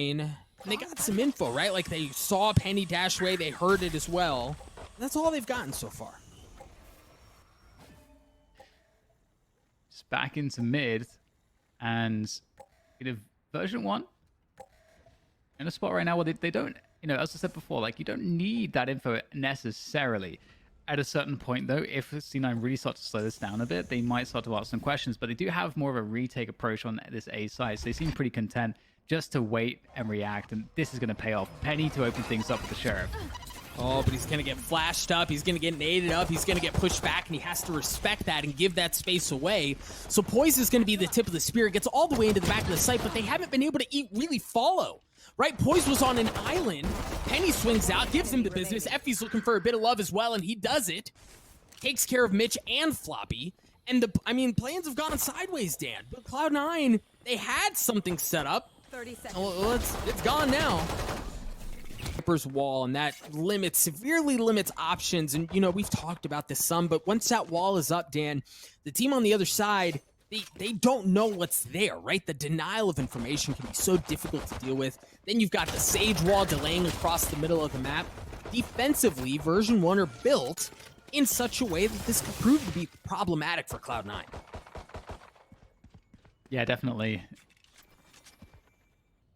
And they got some info, right? Like they saw Penny dash away, they heard it as well. That's all they've gotten so far. Just back into mid, and version 1 in a spot right now where they don't, as I said before, like you don't need that info necessarily. At a certain point, though, if C9 really starts to slow this down a bit, they might start to ask some questions, but they do have more of a retake approach on this A side, so they seem pretty content just to wait and react, and this is going to pay off. Penny to open things up with the Sheriff. Oh, but he's going to get flashed up, he's going to get naded up, he's going to get pushed back, and he has to respect that and give that space away. So Poise is going to be the tip of the spear, gets all the way into the back of the site, but they haven't been able to really follow. Right, Poise was on an island. Penny swings out, gives him the business. Effie's looking for a bit of love as well, and he does it. Takes care of Mitch and Floppy. And plans have gone sideways, Dan. But Cloud9, they had something set up. 30 seconds. Well, it's gone now. Viper's wall, and that severely limits options. And, we've talked about this some, but once that wall is up, Dan, the team on the other side, they don't know what's there, right? The denial of information can be so difficult to deal with. Then you've got the Sage wall delaying across the middle of the map. Defensively, version 1 are built in such a way that this could prove to be problematic for Cloud9. Yeah, definitely.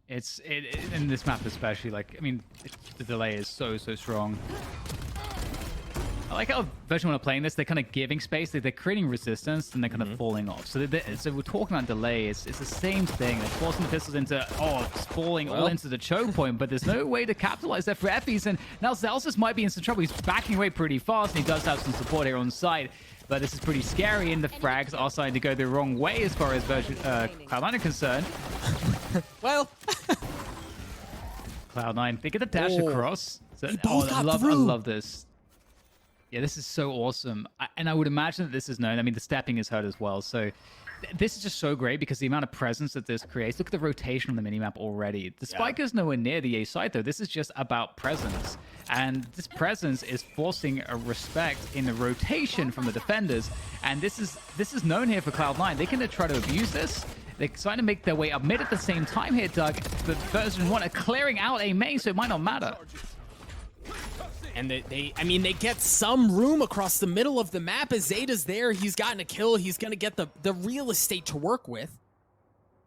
It's in this map especially, the delay is so strong. I like how version 1 are playing this. They're kind of giving space. They're creating resistance, and they're kind of falling off. So we're talking about delay. It's the same thing. They're forcing the pistols into, falling all into the choke point, but there's no way to capitalize there for Effies. And now Celsius might be in some trouble. He's backing away pretty fast, and he does have some support here on side. But this is pretty scary, and the frags are starting to go the wrong way as far as Cloud9 are concerned. Well, Cloud9, they get a dash across. So, they both got through. I love this. Yeah, this is so awesome. And I would imagine that this is known. The stepping is hurt as well. So this is just so great because the amount of presence that this creates. Look at the rotation on the minimap already. The spike is nowhere near the A side, though. This is just about presence. And this presence is forcing a respect in the rotation from the defenders. And this is known here for Cloud9. They can try to abuse this. They're trying to make their way up mid at the same time here, Doug. But version 1 are clearing out a main, so it might not matter. And they get some room across the middle of the map as Zeta's there. He's gotten a kill. He's going to get the real estate to work with.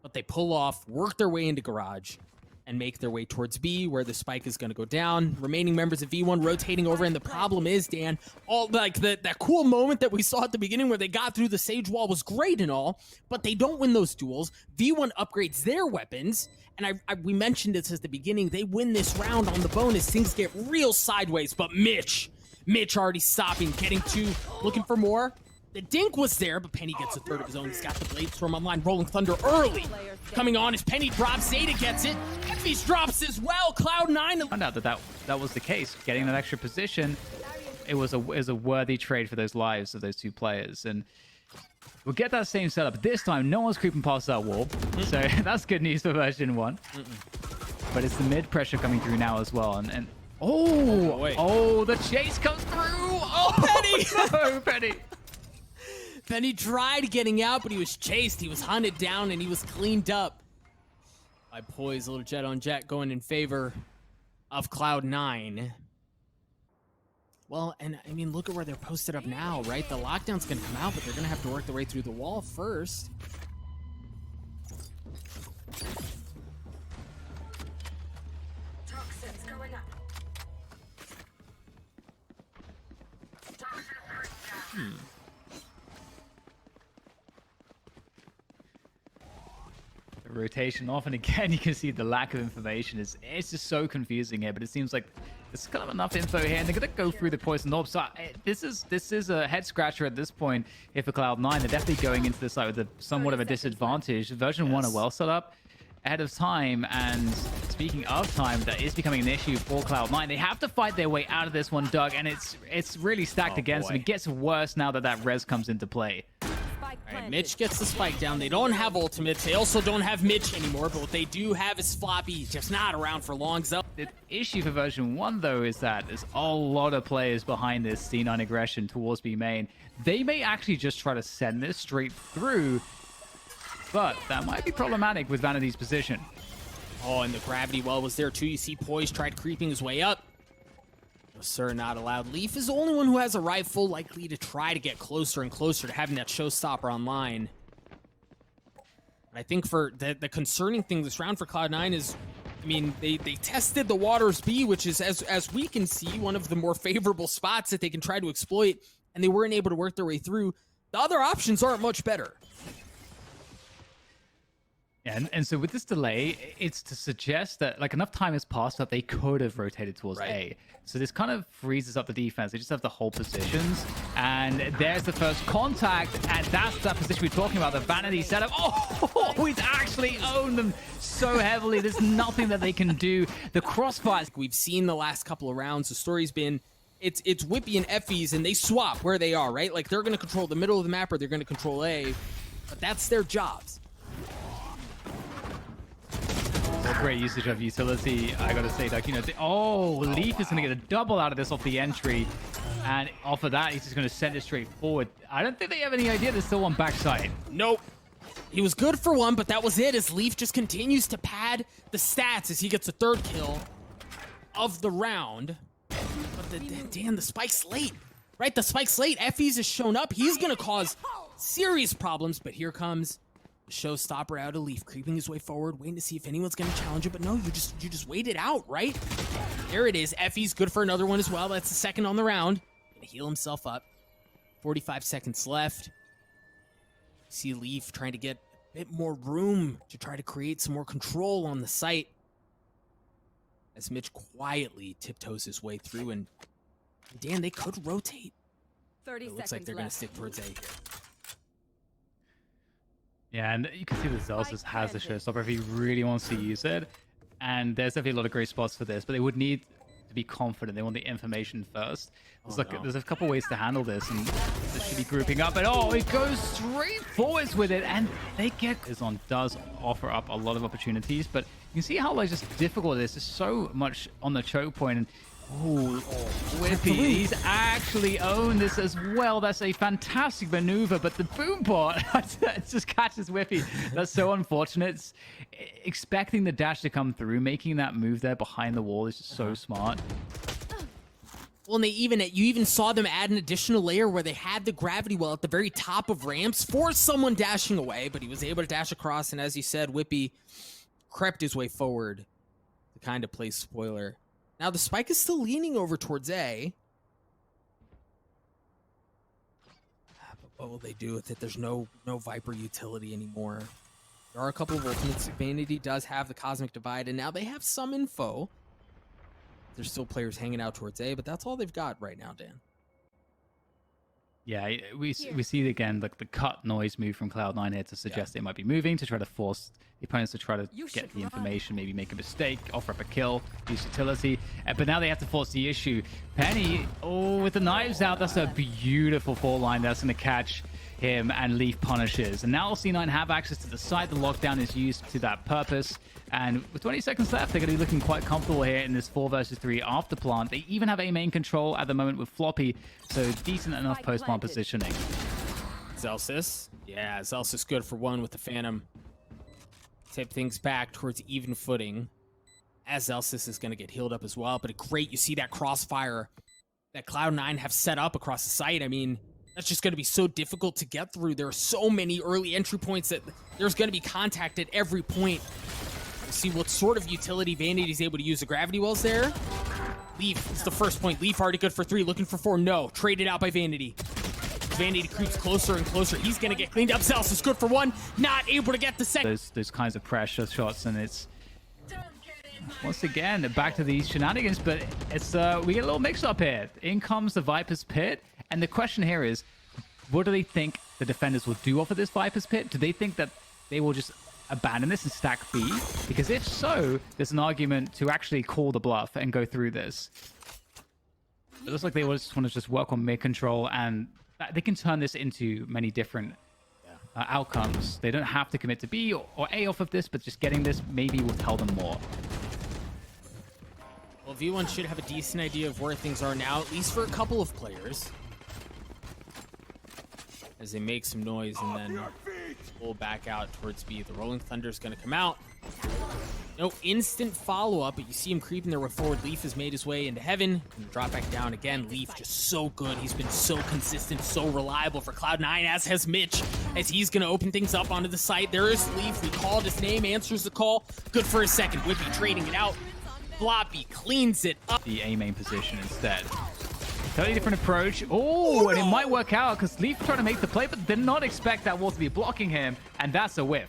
But they pull off, work their way into garage, and make their way towards B, where the spike is going to go down. Remaining members of V1 rotating over, and the problem is, Dan, that cool moment that we saw at the beginning where they got through the Sage wall was great and all, but they don't win those duels. V1 upgrades their weapons, and we mentioned this at the beginning. They win this round on the bonus. Things get real sideways, but Mitch already stopping, getting to, looking for more. The dink was there, but Penny gets a third of his own. He's got the Blade Storm online. Rolling Thunder early. Coming on as Penny drops. Zeta gets it. Effie's drops as well. Cloud9. Found out that was the case. Getting that extra position, it was a worthy trade for those lives of those two players. And we'll get that same setup. This time, no one's creeping past that wall. So that's good news for version 1. But it's the mid pressure coming through now as well. And the chase comes through. Oh, Penny! No, Penny. Then he tried getting out, but he was chased. He was hunted down, and he was cleaned up by Poise. A little jet on jet going in favor of Cloud9. Well, and look at where they're posted up now, right? The lockdown's going to come out, but they're going to have to work their way through the wall first. Toxins going up. Rotation off, and again you can see the lack of information. It's just so confusing here, but it seems like there's kind of enough info here, and they're gonna go through the poison orb. So this is a head scratcher at this point here for Cloud9. They're definitely going into this with somewhat of a disadvantage. Version 1 are well set up ahead of time, and speaking of time, that is becoming an issue for Cloud9. They have to fight their way out of this one, Doug, and it's really stacked against them. It gets worse now that res comes into play. All right, Mitch gets the spike down. They don't have ultimates. They also don't have Mitch anymore, but what they do have is Floppy, just not around for long. The issue for version 1, though, is that there's a lot of players behind this C9 aggression towards B main. They may actually just try to send this straight through, but that might be problematic with Vanity's position. Oh, and the gravity well was there too. You see Poise tried creeping his way up. No, sir, not allowed. Leaf is the only one who has a rifle, likely to try to get closer and closer to having that showstopper online. I think for the concerning thing this round for Cloud9 is, I mean, they tested the Waters B, which is, as we can see, one of the more favorable spots that they can try to exploit, and they weren't able to work their way through. The other options aren't much better. Yeah, and so with this delay, it's to suggest that like enough time has passed that they could have rotated towards A. So this kind of freezes up the defense. They just have to hold positions. And there's the first contact. And that's that position we're talking about, the Vanity setup. Oh, he's actually owned them so heavily. There's nothing that they can do. The crossfire. We've seen the last couple of rounds. The story's been, it's Whippy and Effie's, and they swap where they are, right? Like, they're going to control the middle of the map or they're going to control A. But that's their jobs. Great usage of utility, I gotta say. Like, you know, Leaf is gonna get a double out of this off the entry, and off of that, he's just gonna send it straight forward. I don't think they have any idea there's still one backside. Nope. He was good for one, but that was it, as Leaf just continues to pad the stats as he gets a third kill of the round. But the spike's late, right? The spike's late. Effie's has shown up. He's gonna cause serious problems, but here comes the showstopper out of Leaf, creeping his way forward, waiting to see if anyone's going to challenge it. But no, you just wait it out, right? There it is. Effie's good for another one as well. That's the second on the round. Gonna heal himself up. 45 seconds left. See Leaf trying to get a bit more room to try to create some more control on the site. As Mitch quietly tiptoes his way through, and Dan, they could rotate. 30 it looks like they're going to stick towards A here. Yeah, and you can see that Zelsis has the showstopper if he really wants to use it. And there's definitely a lot of great spots for this, but they would need to be confident. They want the information first. There's a couple ways to handle this, and they should be grouping up. But it goes straight forwards with it, and they get does offer up a lot of opportunities. But you can see how like just difficult it is. There's so much on the choke point, and Whippy, he's actually owned this as well. That's a fantastic maneuver, but the boom bot just catches Whippy. That's so unfortunate. It's expecting the dash to come through, making that move there behind the wall is just so smart. Well, and you even saw them add an additional layer where they had the gravity well at the very top of ramps for someone dashing away, but he was able to dash across, and as you said, Whippy crept his way forward to kind of play spoiler. Now, the spike is still leaning over towards A. But what will they do with it? There's no Viper utility anymore. There are a couple of ultimates. Vanity does have the Cosmic Divide, and now they have some info. There's still players hanging out towards A, but that's all they've got right now, Dan. Yeah, we see it again, like the cut noise move from Cloud9 here to suggest they might be moving, to try to force the opponents to try to get the information, maybe make a mistake, offer up a kill, use utility. But now they have to force the issue. Penny, with the knives out, that's a beautiful fall line that's going to catch him, and Leaf punishes. And now C9 have access to the site. The lockdown is used to that purpose. And with 20 seconds left, they're going to be looking quite comfortable here in this 4 versus 3 after plant. They even have a main control at the moment with Floppy, so decent enough post-plant positioning. Zelsis. Yeah, Zelsis good for one with the Phantom. Tip things back towards even footing. As Zelsis is going to get healed up as well. But great, you see that crossfire that Cloud9 have set up across the site. I mean, that's just going to be so difficult to get through. There are so many early entry points that there's going to be contact at every point. We'll see what sort of utility Vanity is able to use. The gravity wells there. Leaf is the first point. Leaf already good for 3, looking for 4. No, traded out by Vanity. Vanity creeps closer and closer. He's going to get cleaned up. Zelsis is good for 1. Not able to get the second. Those kinds of pressure shots, and it's once again back to these shenanigans, but it's we get a little mix up here. In comes the Viper's Pit, and the question here is, what do they think the defenders will do off of this Viper's Pit? Do they think that they will just abandon this and stack B? Because if so, there's an argument to actually call the bluff and go through this. It looks like they just want to just work on mid control, and they can turn this into many different outcomes. They don't have to commit to B or A off of this, but just getting this maybe will tell them more. Well, V1 should have a decent idea of where things are now, at least for a couple of players. As they make some noise and then pull back out towards B. The Rolling Thunder is going to come out. No instant follow-up, but you see him creeping there with forward. Leaf has made his way into heaven. And drop back down again. Leaf just so good. He's been so consistent, so reliable for Cloud9, as has Mitch, as he's going to open things up onto the site. There is Leaf. We called his name, answers the call. Good for a second. Whippy trading it out. Floppy cleans it up. The A main position instead. Totally different approach. Oh, and it might work out because Leaf trying to make the play, but did not expect that wall to be blocking him, and that's a whiff.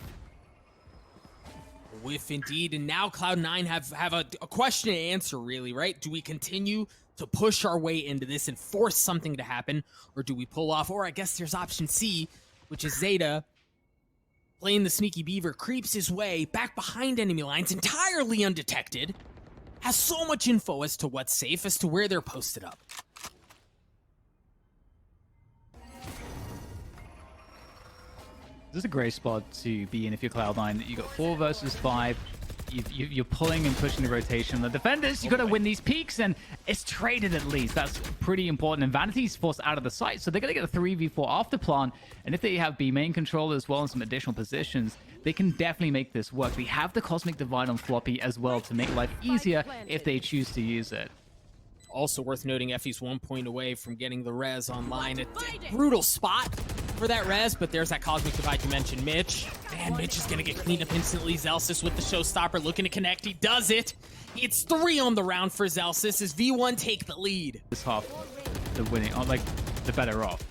Whiff indeed, and now Cloud9 have a question to answer, really, right? Do we continue to push our way into this and force something to happen, or do we pull off? Or I guess there's option C, which is Zeta playing the sneaky beaver, creeps his way back behind enemy lines entirely undetected, has so much info as to what's safe, as to where they're posted up. This is a great spot to be in if you're Cloud9. You got 4 versus 5. You're pulling and pushing the rotation. The defenders, you got to win these peaks, and it's traded at least. That's pretty important. And Vanity's forced out of the site, so they're going to get a 3v4 after plant. And if they have B main control as well and some additional positions, they can definitely make this work. They have the Cosmic Divide on Floppy as well to make life easier if they choose to use it. Also worth noting, Effie's 1 point away from getting the res online. A brutal spot for that res, but there's that Cosmic Divide you mentioned, Mitch. Man, Mitch is going to get cleaned up instantly. Zelsis with the showstopper looking to connect. He does it. It's 3 on the round for Zelsis as V1 take the lead. This half, the winning, like the better off.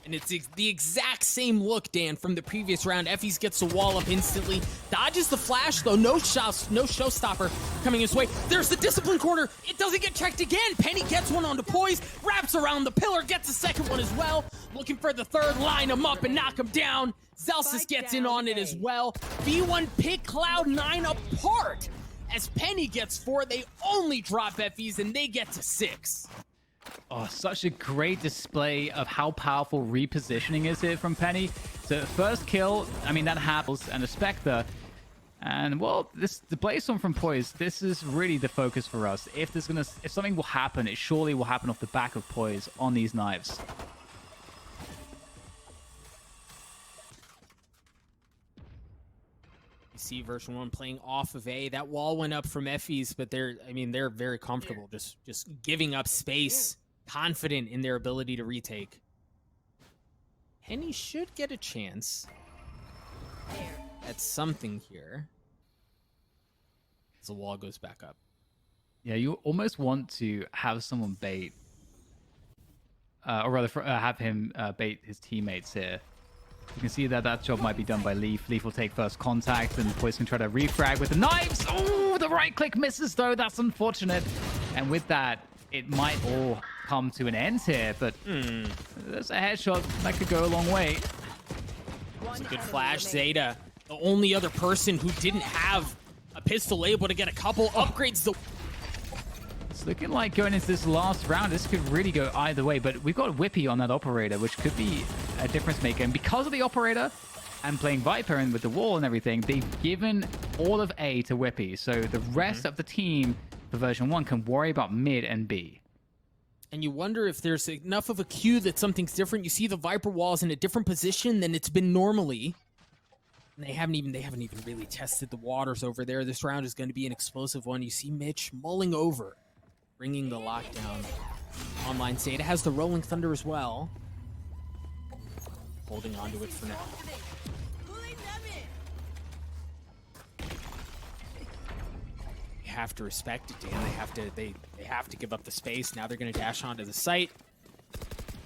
And it's the exact same look, Dan, from the previous round. Effie's gets the wall up instantly. Dodges the flash, though. No showstopper coming his way. There's the discipline corner. It doesn't get checked again. Penny gets one onto Poise, wraps around the pillar, gets a second one as well. Looking for the third, line him up and knock him down. Zelsis gets in on it as well. V1 pick Cloud9 apart. As Penny gets 4, they only drop Effie's and they get to 6. Oh, such a great display of how powerful repositioning is here from Penny. So first kill, I mean, that happens, and a Spectre. And, well, the Blaze Storm from Poise, this is really the focus for us. If something will happen, it surely will happen off the back of Poise on these knives. You see version 1 playing off of A. That wall went up from Effie's, but they're very comfortable just giving up space, confident in their ability to retake. Penny should get a chance at something here as the wall goes back up. Yeah, you almost want to have someone bait, or rather have him bait his teammates here. You can see that job might be done by Leaf. Leaf will take first contact, and Poise can try to refrag with the knives. Oh, the right click misses, though. That's unfortunate. And with that, it might all come to an end here, but there's a headshot that could go a long way. It's a good flash. Zeta, the only other person who didn't have a pistol able to get a couple upgrades. It's looking like going into this last round, this could really go either way, but we've got Whippy on that operator, which could be a difference maker. And because of the operator and playing Viper and with the wall and everything, they've given all of A to Whippy. So the rest of the team for version 1 can worry about mid and B. And you wonder if there's enough of a cue that something's different. You see the Viper wall is in a different position than it's been normally. And they haven't even really tested the waters over there. This round is going to be an explosive one. You see Mitch mulling over, bringing the lockdown online. Zeta has the Rolling Thunder as well. Holding onto it for now. You have to respect it, Dan. They have to give up the space. Now they're going to dash onto the site.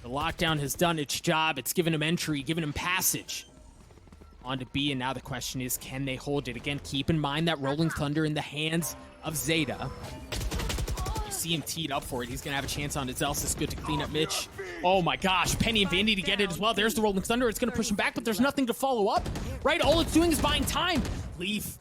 The lockdown has done its job. It's given him entry, given him passage onto B, and now the question is, can they hold it? Again, keep in mind that Rolling Thunder in the hands of Zeta. You see him teed up for it. He's going to have a chance on it. Zelsis good to clean up Mitch. Oh my gosh, Penny and Vandy to get it as well. There's the Rolling Thunder. It's going to push him back, but there's nothing to follow up, right? All it's doing is buying time. Leaf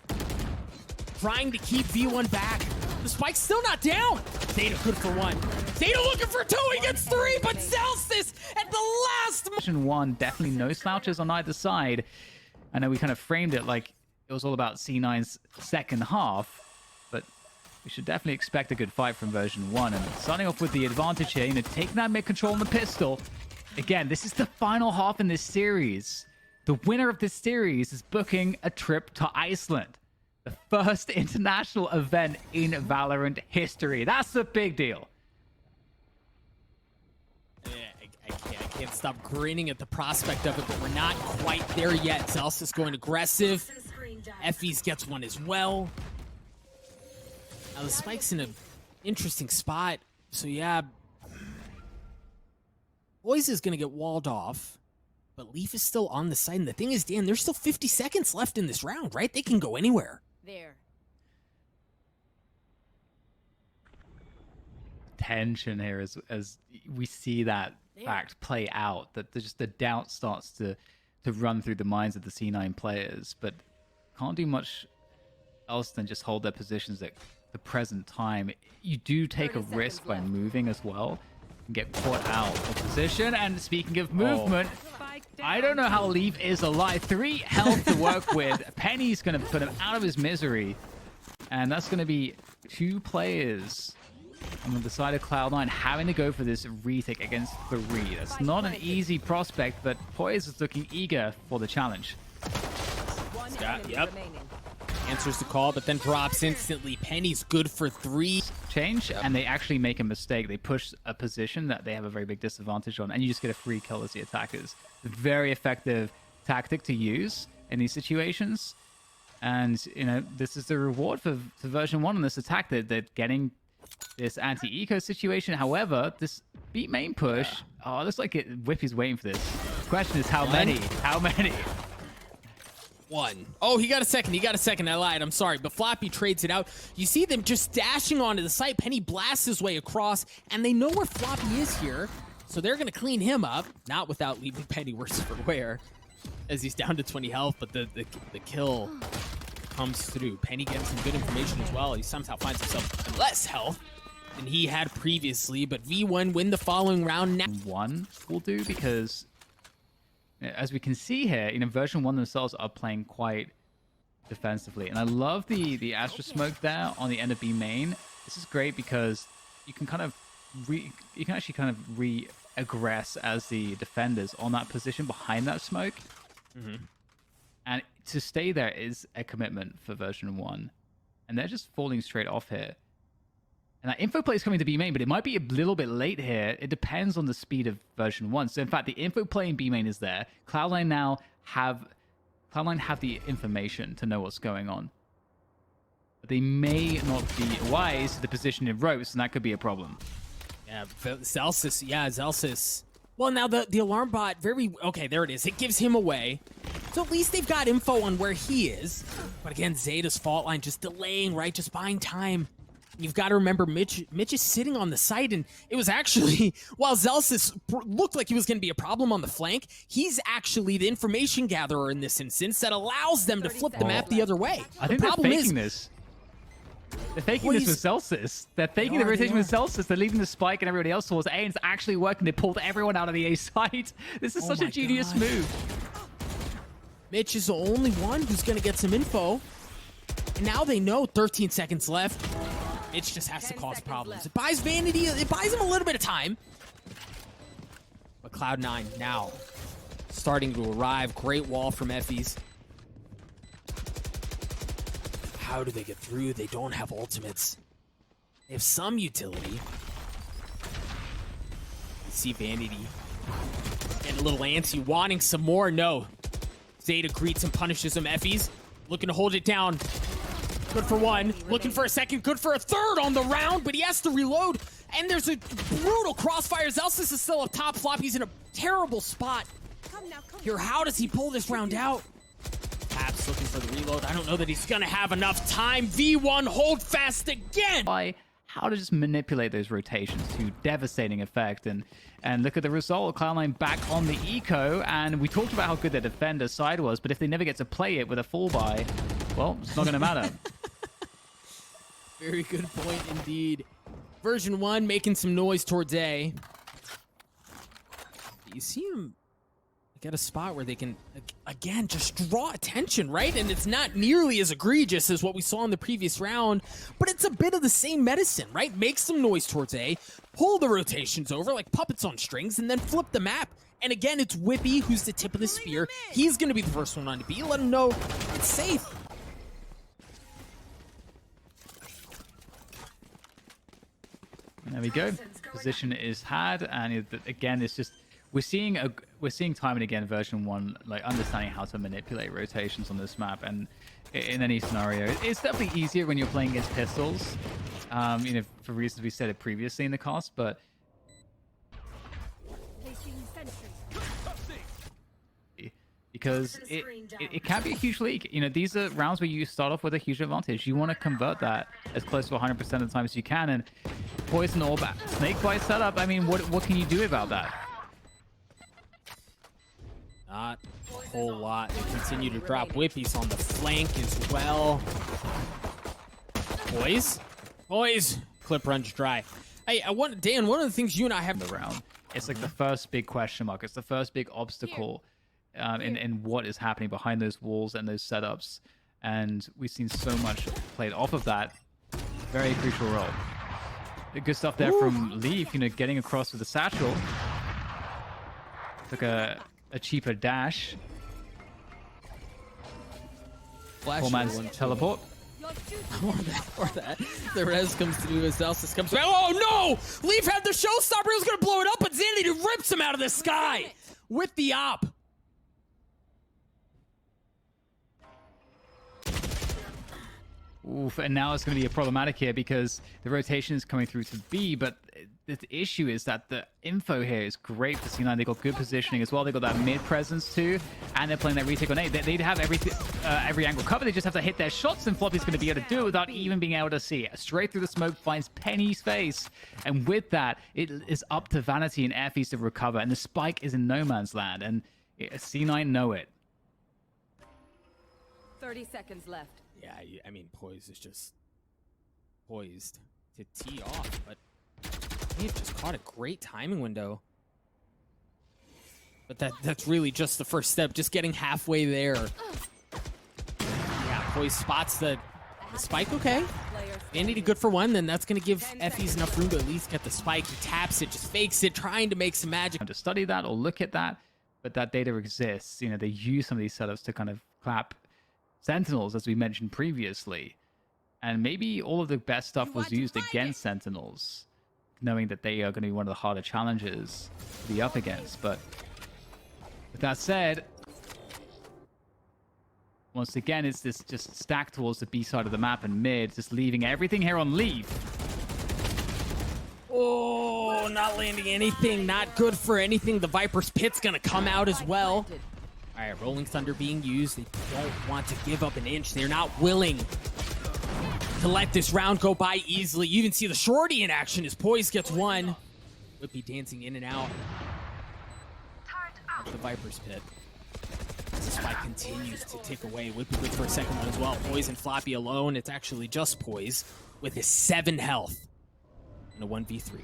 trying to keep V1 back. The spike's still not down. Zeta good for 1. Zeta looking for 2. He gets 3, but Zelsis at the last. Version 1, definitely no slouches on either side. I know we kind of framed it like it was all about C9's second half, but we should definitely expect a good fight from version 1. And starting off with the advantage here, taking that mid control on the pistol. Again, this is the final half in this series. The winner of this series is booking a trip to Iceland. The first international event in Valorant history. That's a big deal. Yeah, I can't stop grinning at the prospect of it, but we're not quite there yet. Zelsis going aggressive. Effie's gets one as well. Now the Spike's in an interesting spot. So yeah, Boys is going to get walled off, but Leaf is still on the side. And the thing is, Dan, there's still 50 seconds left in this round, right? They can go anywhere. There. Tension here as we see that fact play out, that just the doubt starts to run through the minds of the C9 players, but can't do much else than just hold their positions at the present time. You do take a risk by moving as well and get caught out of position. And speaking of movement, I don't know how Leaf is alive. 3 health to work with. Penny's going to put him out of his misery, and that's going to be 2 players on the side of Cloud9 having to go for this retake against 3. That's not an easy prospect, but Poise is looking eager for the challenge. Yep. Answers the call, but then drops instantly. Penny's good for 3. Change, and they actually make a mistake. They push a position that they have a very big disadvantage on, and you just get a free kill as the attackers. Very effective tactic to use in these situations. And, you know, this is the reward for version 1 on this attack. They're getting this anti-eco situation. However, this beat main push, oh, looks like Whippy's waiting for this. The question is how many? How many? 1. Oh, he got a second. I lied. I'm sorry. But Floppy trades it out. You see them just dashing onto the site. Penny blasts his way across, and they know where Floppy is here. So they're going to clean him up, not without leaving Penny worse for wear, as he's down to 20 health, but the kill comes through. Penny getting some good information as well. He somehow finds himself less health than he had previously, but V1 win the following round. 1 will do, because as we can see here, you know, version 1 themselves are playing quite defensively. And I love the Astra smoke there on the end of B main. This is great because you can kind of re-aggress as the defenders on that position behind that smoke. And to stay there is a commitment for version 1. And they're just falling straight off here. And that info play is coming to B main, but it might be a little bit late here. It depends on the speed of version 1. So in fact, the info play in B main is there. Cloud9 have the information to know what's going on. But they may not be wise to the position in ropes, and that could be a problem. Yeah, Zelsis. Well, now the alarm bot, okay, there it is. It gives him away. So at least they've got info on where he is. But again, Zeta's fault line just delaying, right? Just buying time. You've got to remember, Mitch is sitting on the site, and it was actually, while Zelsis looked like he was going to be a problem on the flank, he's actually the information gatherer in this instance that allows them to flip the map the other way. I think they're faking this. They're faking this with Celsius. They're faking the rotation with Celsius. They're leaving the spike and everybody else towards A, and it's actually working. They pulled everyone out of the A site. This is such a genius move. Mitch is the only one who's going to get some info. And now they know 13 seconds left. Mitch just has to cause problems. It buys Vanity, it buys him a little bit of time. But Cloud9 now starting to arrive. Great wall from Effie's. How do they get through? They don't have ultimates. They have some utility. You see Vanity getting a little antsy, wanting some more. No. Zeta greets and punishes him. Effie's looking to hold it down. Good for 1, looking for a second, good for a 3rd on the round, but he has to reload, and there's a brutal crossfire. Zelsis is still up top. Floppy's in a terrible spot. Here, how does he pull this round out? Paps looking for the reload. I don't know that he's gonna have enough time. V1 hold fast again. How to just manipulate those rotations to devastating effect, and look at the result. Cloud9 back on the eco, and we talked about how good their defender side was, but if they never get to play it with a full buy, well, it's not gonna matter. Very good point indeed. Version 1 making some noise towards A. You see him get a spot where they can, again, just draw attention, right? And it's not nearly as egregious as what we saw in the previous round, but it's a bit of the same medicine, right? Make some noise towards A, pull the rotations over like puppets on strings, and then flip the map. And again, it's Whippy who's the tip of the spear. He's going to be the first one on to B. Let him know it's safe. There we go. Position is had, and again, it's just we're seeing time and again version 1 like understanding how to manipulate rotations on this map, and in any scenario, it's definitely easier when you're playing against pistols. You know, for reasons we said it previously in the cast, but because it can be a huge league. You know, these are rounds where you start off with a huge advantage. You want to convert that as close to 100% of the time as you can, and poison orb snake bite setup. I mean, what can you do about that? Not a whole lot. They continue to drop whippies on the flank as well. Boys, clip runs dry. Hey, Dan, one of the things you and I have the round. It's like the first big question mark. It's the first big obstacle in what is happening behind those walls and those setups. And we've seen so much played off of that. Very crucial role. The good stuff there from Leaf, you know, getting across with the satchel. Took a cheaper dash. Poor man's teleport. Or that. The res comes through as Elsis comes back. Oh no! Leaf had the showstopper. He was going to blow it up, but Xanity rips him out of the sky with the op. Oof, and now it's going to be problematic here because the rotation is coming through to B, but the issue is that the info here is great for C9. They got good positioning as well. They got that mid presence too, and they're playing that retake on A. They'd have every angle covered. They just have to hit their shots, and Floppy's going to be able to do it without even being able to see it. Straight through the smoke finds Penny's face, and with that, it is up to Vanity and Effie's to recover, and the spike is in no man's land, and C9 know it. 30 seconds left. Yeah, I mean, Poise is just poised to tee off, but they've just caught a great timing window. But that's really just the first step, just getting halfway there. Yeah, Poise spots the spike, okay. Vanity good for one, then that's going to give Effie's enough room to at least get the spike. He taps it, just fakes it, trying to make some magic. To study that or look at that, but that data exists. You know, they use some of these setups to kind of clap Sentinels, as we mentioned previously, and maybe all of the best stuff was used against Sentinels, knowing that they are going to be one of the harder challenges to be up against. But with that said, once again, it's this just stack towards the B side of the map and mid, just leaving everything here on Leaf. Oh, not landing anything, not good for anything. The Viper's Pit's going to come out as well. All right, Rolling Thunder being used. They don't want to give up an inch. They're not willing to let this round go by easily. You even see the shorty in action as Poise gets one. Whippy dancing in and out of the Viper's Pit. As the spike continues to tick away. Whippy good for a second one as well. Poise and Floppy alone. It's actually just Poise with his 7 health in a 1v3.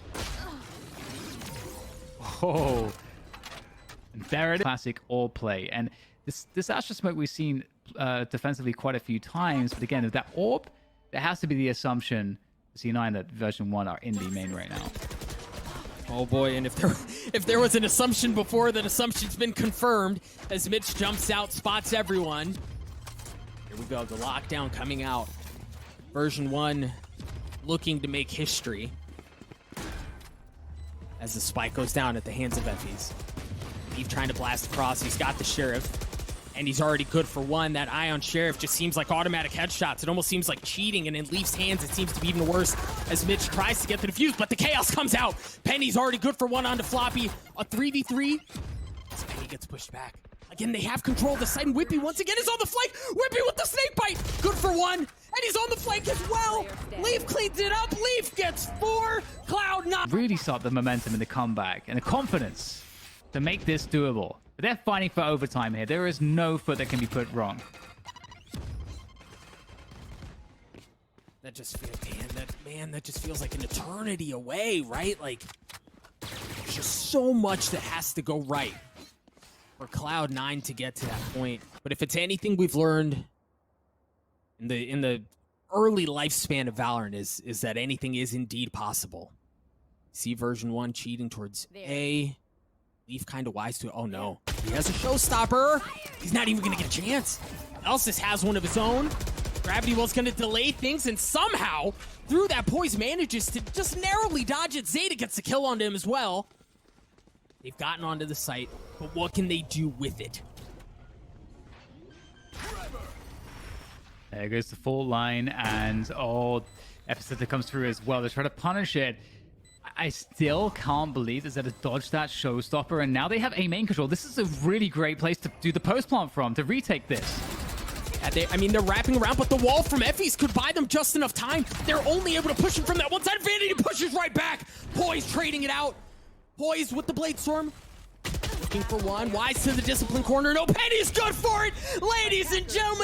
Oh. And there it is. Classic all play. And this Astra Smoke we've seen defensively quite a few times. But again, with that orb, there has to be the assumption, C9, that version 1 are in B main right now. Oh boy, and if there was an assumption before, that assumption's been confirmed as Mitch jumps out, spots everyone. Here we go, the lockdown coming out. Version 1 looking to make history as the spike goes down at the hands of Effie's. Eve trying to blast across. He's got the Sheriff, and he's already good for one. That Ion Sheriff just seems like automatic headshots. It almost seems like cheating, and in Leaf's hands, it seems to be even worse as Mitch tries to get the defuse, but the Chaos comes out. Penny's already good for one onto Floppy. A 3v3 as Penny gets pushed back. Again, they have control of the side, and Whippy once again is on the flank. Whippy with the snake bite. Good for one, and he's on the flank as well. Leaf cleans it up. Leaf gets 4. Cloud9 really start the momentum in the comeback and the confidence to make this doable. But they're fighting for overtime here. There is no foot that can be put wrong. That just feels, that just feels like an eternity away, right? Like, there's just so much that has to go right for Cloud9 to get to that point. But if it's anything we've learned in the early lifespan of Valorant is that anything is indeed possible. See version 1 cheating towards A. Leaf kind of wise to it. Oh no, he has a showstopper. He's not even gonna get a chance. Elsis has one of his own. Gravity Well's gonna delay things, and somehow, through that poise, manages to just narrowly dodge it. Zeta gets a kill onto him as well. They've gotten onto the site, but what can they do with it? There goes the full line, and Epicenter comes through as well. They try to punish it. I still can't believe that Zeta dodged that showstopper, and now they have A main control. This is a really great place to do the post plant from, to retake this. Yeah, they're wrapping around, but the wall from Effys could buy them just enough time. They're only able to push him from that one side. Vanity pushes right back. Poise trading it out. Poise with the Blade Storm. Looking for one. Wise to the discipline corner. No, Penny's good for it. Ladies and gentlemen.